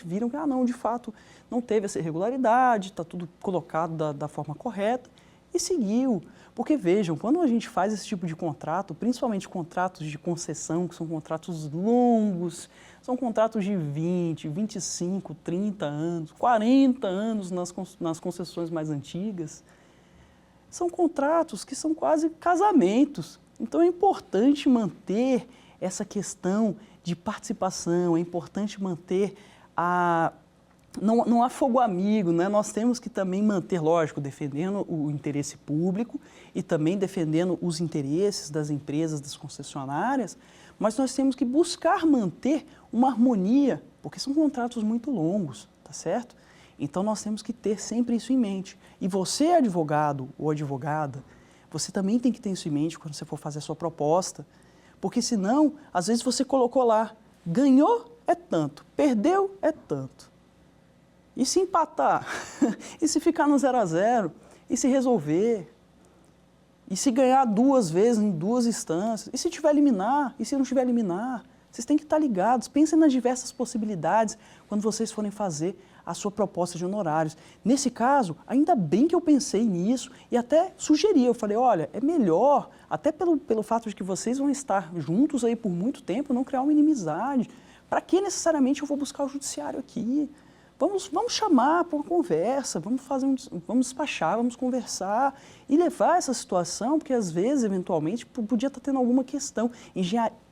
viram que, não, de fato, não teve essa irregularidade, está tudo colocado da forma correta e seguiu. Porque, vejam, quando a gente faz esse tipo de contrato, principalmente contratos de concessão, que são contratos longos, são contratos de 20, 25, 30 anos, 40 anos nas concessões mais antigas, são contratos que são quase casamentos. Então, é importante manter essa questão de participação, é importante manter não há fogo amigo, né? Nós temos que também manter, lógico, defendendo o interesse público e também defendendo os interesses das empresas, das concessionárias, mas nós temos que buscar manter uma harmonia, porque são contratos muito longos, tá certo? Então, nós temos que ter sempre isso em mente. E você, advogado ou advogada, você também tem que ter isso em mente quando você for fazer a sua proposta, porque senão, às vezes você colocou lá, ganhou é tanto, perdeu é tanto. E se empatar? E se ficar no 0 a 0? E se resolver? E se ganhar 2 vezes em 2 instâncias? E se tiver liminar? E se não tiver liminar? Vocês têm que estar ligados, pensem nas diversas possibilidades quando vocês forem fazer a sua proposta de honorários. Nesse caso, ainda bem que eu pensei nisso e até sugeri, eu falei, olha, é melhor, até pelo fato de que vocês vão estar juntos aí por muito tempo, não criar uma inimizade. Para que necessariamente eu vou buscar o judiciário aqui? Vamos chamar para uma conversa, vamos despachar, vamos conversar e levar essa situação, porque às vezes, eventualmente, podia estar tendo alguma questão.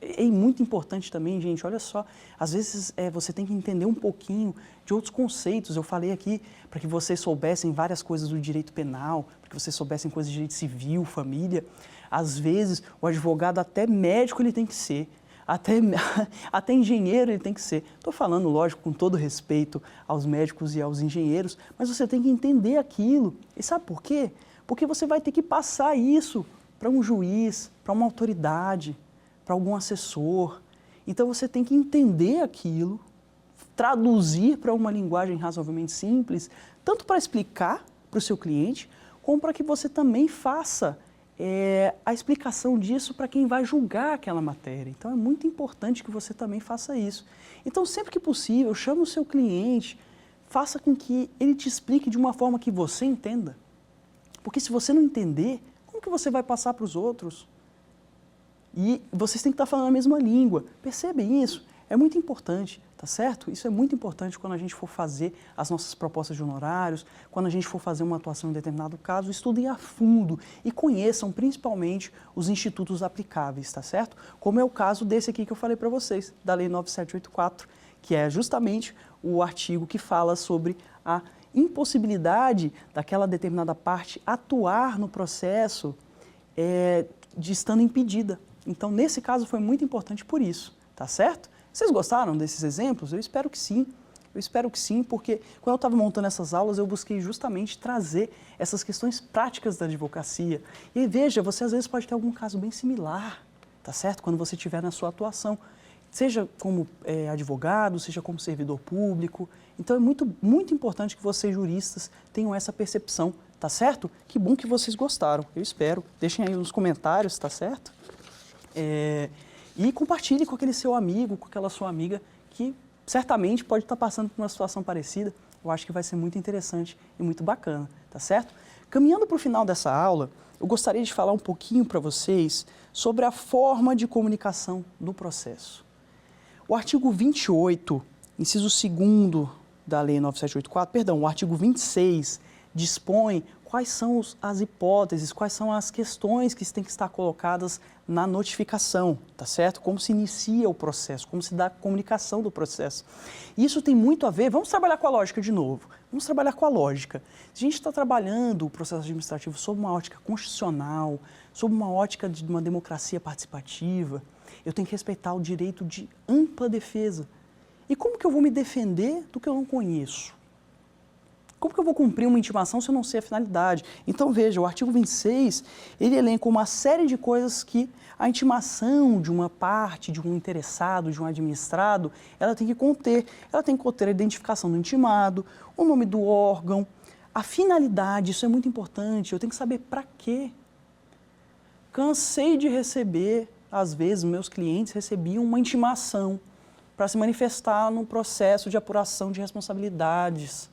É muito importante também, gente, olha só, às vezes você tem que entender um pouquinho de outros conceitos. Eu falei aqui para que vocês soubessem várias coisas do direito penal, para que vocês soubessem coisas de direito civil, família. Às vezes, o advogado, até médico, ele tem que ser. Até engenheiro ele tem que ser. Estou falando, lógico, com todo respeito aos médicos e aos engenheiros, mas você tem que entender aquilo. E sabe por quê? Porque você vai ter que passar isso para um juiz, para uma autoridade, para algum assessor. Então você tem que entender aquilo, traduzir para uma linguagem razoavelmente simples, tanto para explicar para o seu cliente, como para que você também faça a explicação disso para quem vai julgar aquela matéria. Então é muito importante que você também faça isso. Então sempre que possível, chame o seu cliente, faça com que ele te explique de uma forma que você entenda. Porque se você não entender, como que você vai passar para os outros? E vocês têm que estar falando a mesma língua. Percebem isso? É muito importante, tá certo? Isso é muito importante quando a gente for fazer as nossas propostas de honorários, quando a gente for fazer uma atuação em determinado caso, estudem a fundo e conheçam principalmente os institutos aplicáveis, tá certo? Como é o caso desse aqui que eu falei para vocês, da Lei 9784, que é justamente o artigo que fala sobre a impossibilidade daquela determinada parte atuar no processo de estando impedida. Então, nesse caso, foi muito importante por isso, tá certo? Vocês gostaram desses exemplos? Eu espero que sim. Eu espero que sim, porque quando eu estava montando essas aulas, eu busquei justamente trazer essas questões práticas da advocacia. E veja, você às vezes pode ter algum caso bem similar, tá certo? Quando você estiver na sua atuação, seja como advogado, seja como servidor público. Então é muito importante que vocês, juristas, tenham essa percepção, tá certo? Que bom que vocês gostaram, eu espero. Deixem aí nos comentários, tá certo? E compartilhe com aquele seu amigo, com aquela sua amiga que certamente pode estar passando por uma situação parecida. Eu acho que vai ser muito interessante e muito bacana, tá certo? Caminhando para o final dessa aula, eu gostaria de falar um pouquinho para vocês sobre a forma de comunicação do processo. O artigo 28, inciso 2º da Lei 9784, perdão, o artigo 26 dispõe quais são as hipóteses, quais são as questões que têm que estar colocadas na notificação, tá certo? Como se inicia o processo, como se dá a comunicação do processo. Isso tem muito a ver, vamos trabalhar com a lógica de novo, vamos trabalhar com a lógica. Se a gente está trabalhando o processo administrativo sob uma ótica constitucional, sob uma ótica de uma democracia participativa, eu tenho que respeitar o direito de ampla defesa. E como que eu vou me defender do que eu não conheço? Como que eu vou cumprir uma intimação se eu não sei a finalidade? Então, veja, o artigo 26, ele elenca uma série de coisas que a intimação de uma parte, de um interessado, de um administrado, ela tem que conter. Ela tem que conter a identificação do intimado, o nome do órgão, a finalidade, isso é muito importante, eu tenho que saber para quê. Cansei de receber, às vezes, meus clientes recebiam uma intimação para se manifestar no processo de apuração de responsabilidades.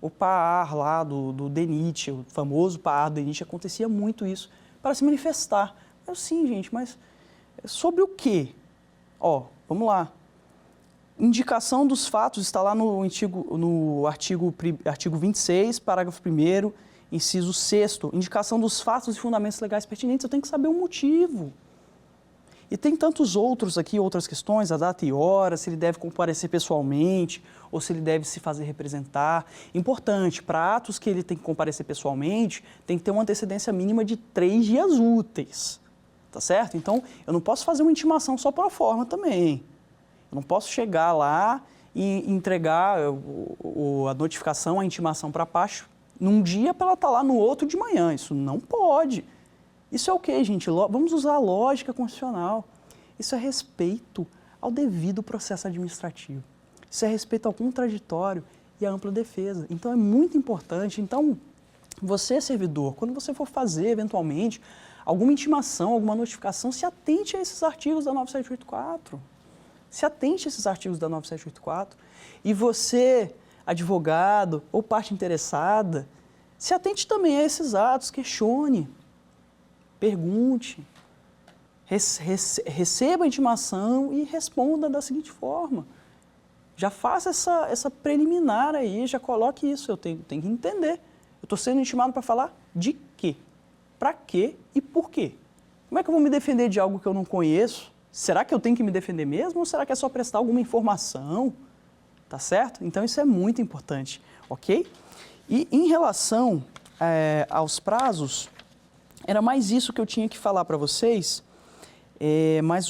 O PAR lá do DENIT, o famoso PAR do DENIT, acontecia muito isso, para se manifestar. Eu, sim, gente, mas sobre o quê? Vamos lá. Indicação dos fatos está lá no artigo 26, parágrafo 1º, inciso 6º. Indicação dos fatos e fundamentos legais pertinentes, eu tenho que saber o motivo. E tem tantos outros aqui, outras questões, a data e hora, se ele deve comparecer pessoalmente ou se ele deve se fazer representar. Importante, para atos que ele tem que comparecer pessoalmente, tem que ter uma antecedência mínima de 3 dias úteis, tá certo? Então, eu não posso fazer uma intimação só para a forma também. Eu não posso chegar lá e entregar a notificação, a intimação para a parte num dia para ela estar lá no outro de manhã. Isso não pode. Isso é o quê, gente? Vamos usar a lógica constitucional. Isso é respeito ao devido processo administrativo. Isso é respeito ao contraditório e à ampla defesa. Então, é muito importante. Então, você, servidor, quando você for fazer, eventualmente, alguma intimação, alguma notificação, se atente a esses artigos da 9784. Se atente a esses artigos da 9784. E você, advogado ou parte interessada, se atente também a esses atos, questione. Pergunte, receba a intimação e responda da seguinte forma. Já faça essa preliminar aí, já coloque isso, eu tenho que entender. Eu estou sendo intimado para falar de quê, para quê e por quê. Como é que eu vou me defender de algo que eu não conheço? Será que eu tenho que me defender mesmo ou será que é só prestar alguma informação? Tá certo? Então isso é muito importante, ok? E em relação aos prazos, era mais isso que eu tinha que falar para vocês, mas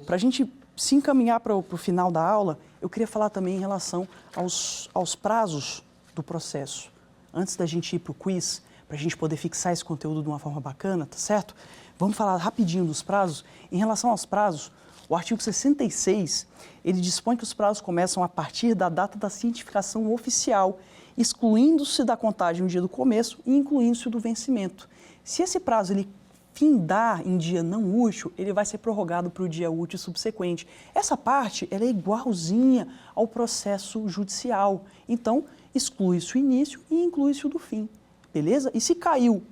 para a gente se encaminhar para o final da aula, eu queria falar também em relação aos prazos do processo. antes da gente ir para o quiz, para a gente poder fixar esse conteúdo de uma forma bacana, tá certo? Vamos falar rapidinho dos prazos. Em relação aos prazos, o artigo 66, ele dispõe que os prazos começam a partir da data da cientificação oficial, excluindo-se da contagem o dia do começo e incluindo-se o do vencimento. Se esse prazo ele findar em dia não útil, ele vai ser prorrogado para o dia útil subsequente. Essa parte ela é igualzinha ao processo judicial. Então, exclui-se o início e inclui-se o do fim. Beleza? E se caiu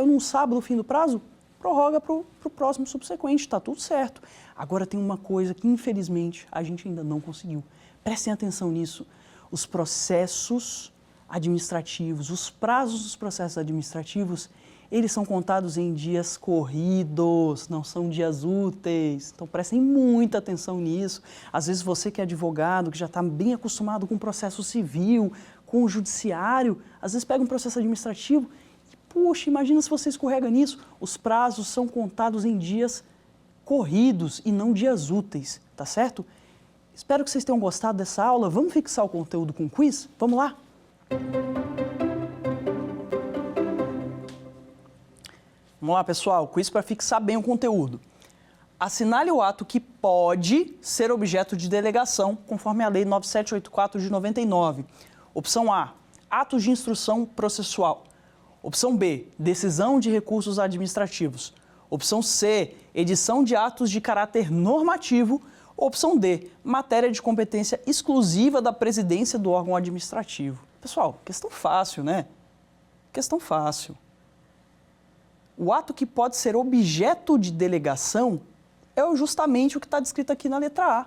num sábado o fim do prazo, prorroga para o próximo subsequente, está tudo certo. Agora tem uma coisa que, infelizmente, a gente ainda não conseguiu. Prestem atenção nisso. Os processos administrativos, os prazos dos processos administrativos, eles são contados em dias corridos, não são dias úteis. Então, prestem muita atenção nisso. Às vezes, você que é advogado, que já está bem acostumado com o processo civil, com o judiciário, às vezes pega um processo administrativo e, puxa, imagina se você escorrega nisso. Os prazos são contados em dias corridos e não dias úteis, tá certo? Espero que vocês tenham gostado dessa aula. Vamos fixar o conteúdo com quiz? Vamos lá? Vamos lá, pessoal, quiz para fixar bem o conteúdo. Assinale o ato que pode ser objeto de delegação, conforme a Lei 9784 de 99. Opção A, atos de instrução processual. Opção B, decisão de recursos administrativos. Opção C, edição de atos de caráter normativo. Opção D, matéria de competência exclusiva da presidência do órgão administrativo. Pessoal, questão fácil, né? Questão fácil. O ato que pode ser objeto de delegação é justamente o que está descrito aqui na letra A.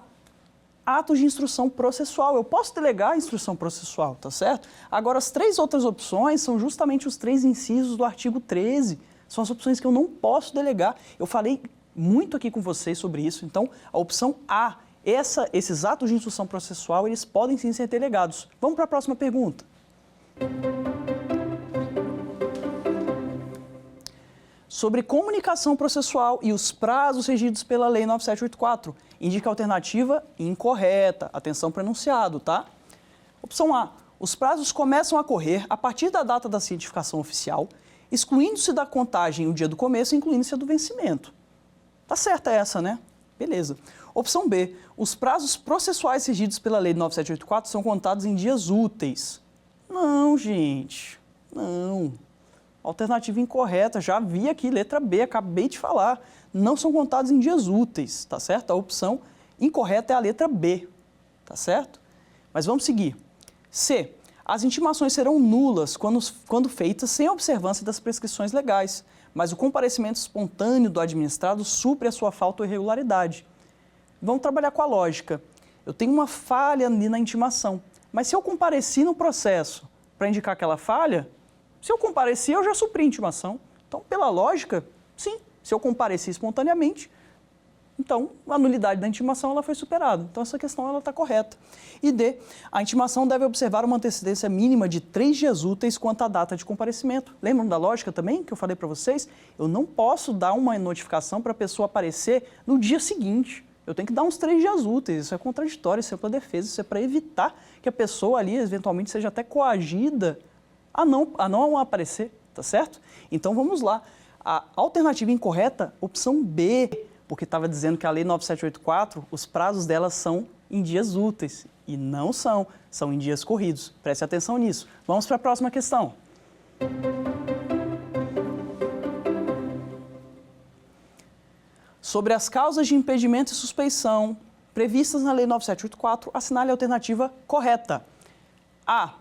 Atos de instrução processual. Eu posso delegar a instrução processual, tá certo? Agora, as três outras opções são justamente os três incisos do artigo 13. São as opções que eu não posso delegar. Eu falei muito aqui com vocês sobre isso. Então, a opção A, esses atos de instrução processual, eles podem sim ser delegados. Vamos para a próxima pergunta. Sobre comunicação processual e os prazos regidos pela Lei 9784. Indica a alternativa incorreta. Atenção para o enunciado, tá? Opção A. Os prazos começam a correr a partir da data da cientificação oficial, excluindo-se da contagem o dia do começo e incluindo-se a do vencimento. Tá certa essa, né? Beleza. Opção B. Os prazos processuais regidos pela Lei 9784 são contados em dias úteis. Não, gente. Não. Alternativa incorreta, já vi aqui, letra B, acabei de falar. Não são contados em dias úteis, tá certo? A opção incorreta é a letra B, tá certo? Mas vamos seguir. C. As intimações serão nulas quando feitas sem observância das prescrições legais, mas o comparecimento espontâneo do administrado supre a sua falta ou irregularidade. Vamos trabalhar com a lógica. Eu tenho uma falha ali na intimação, mas se eu compareci no processo para indicar aquela falha, se eu compareci, eu já supri a intimação. Então, pela lógica, sim, se eu compareci espontaneamente, então a nulidade da intimação ela foi superada. Então, essa questão está correta. E D, a intimação deve observar uma antecedência mínima de 3 dias úteis quanto à data de comparecimento. Lembram da lógica também que eu falei para vocês? Eu não posso dar uma notificação para a pessoa aparecer no dia seguinte. Eu tenho que dar uns 3 dias úteis. Isso é contraditório, isso é para defesa, isso é para evitar que a pessoa ali, eventualmente, seja até coagida a não aparecer, tá certo? Então, vamos lá. A alternativa incorreta, opção B, porque estava dizendo que a Lei 9784, os prazos dela são em dias úteis. E não são em dias corridos. Preste atenção nisso. Vamos para a próxima questão. Sobre as causas de impedimento e suspeição previstas na Lei 9784, assinale a alternativa correta. A.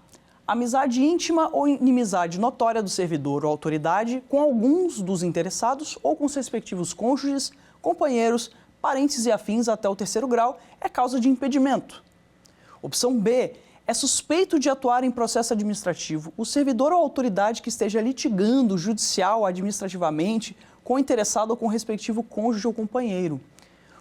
Amizade íntima ou inimizade notória do servidor ou autoridade com alguns dos interessados ou com os respectivos cônjuges, companheiros, parentes e afins até o 3º grau é causa de impedimento. Opção B. É suspeito de atuar em processo administrativo o servidor ou autoridade que esteja litigando judicial ou administrativamente com o interessado ou com o respectivo cônjuge ou companheiro.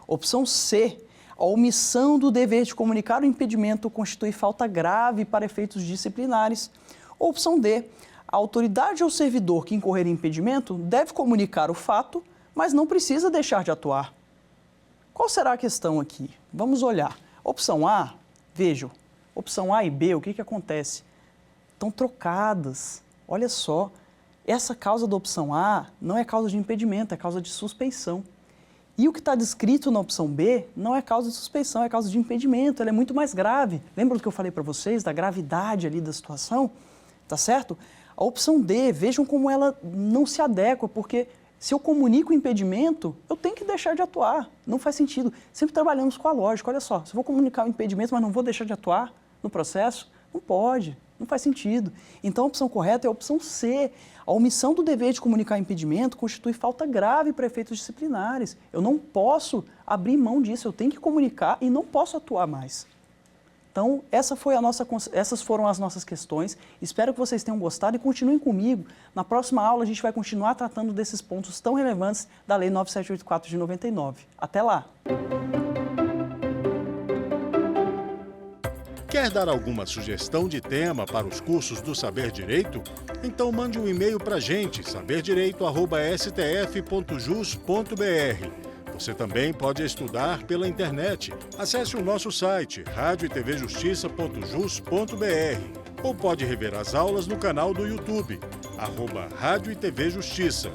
Opção C. A omissão do dever de comunicar o impedimento constitui falta grave para efeitos disciplinares. Opção D. A autoridade ou servidor que incorrer em impedimento deve comunicar o fato, mas não precisa deixar de atuar. Qual será a questão aqui? Vamos olhar. Opção A, vejam, opção A e B, o que acontece? estão trocadas. Olha só, essa causa da opção A não é causa de impedimento, é causa de suspeição. E o que está descrito na opção B não é causa de suspeição, é causa de impedimento, ela é muito mais grave. Lembra do que eu falei para vocês, da gravidade ali da situação? Tá certo? A opção D, vejam como ela não se adequa, porque se eu comunico o impedimento, eu tenho que deixar de atuar. Não faz sentido. Sempre trabalhamos com a lógica. Olha só, se eu vou comunicar o impedimento, mas não vou deixar de atuar no processo, não pode, não faz sentido. Então a opção correta é a opção C. A omissão do dever de comunicar impedimento constitui falta grave para efeitos disciplinares. Eu não posso abrir mão disso, eu tenho que comunicar e não posso atuar mais. Então, essas foram as nossas questões. Espero que vocês tenham gostado e continuem comigo. Na próxima aula, a gente vai continuar tratando desses pontos tão relevantes da Lei 9784 de 99. Até lá! Quer dar alguma sugestão de tema para os cursos do Saber Direito? Então mande um e-mail para a gente, saberdireito@stf.jus.br. Você também pode estudar pela internet. Acesse o nosso site, radioetvjustiça.jus.br, ou pode rever as aulas no canal do YouTube, @Rádio e TV Justiça.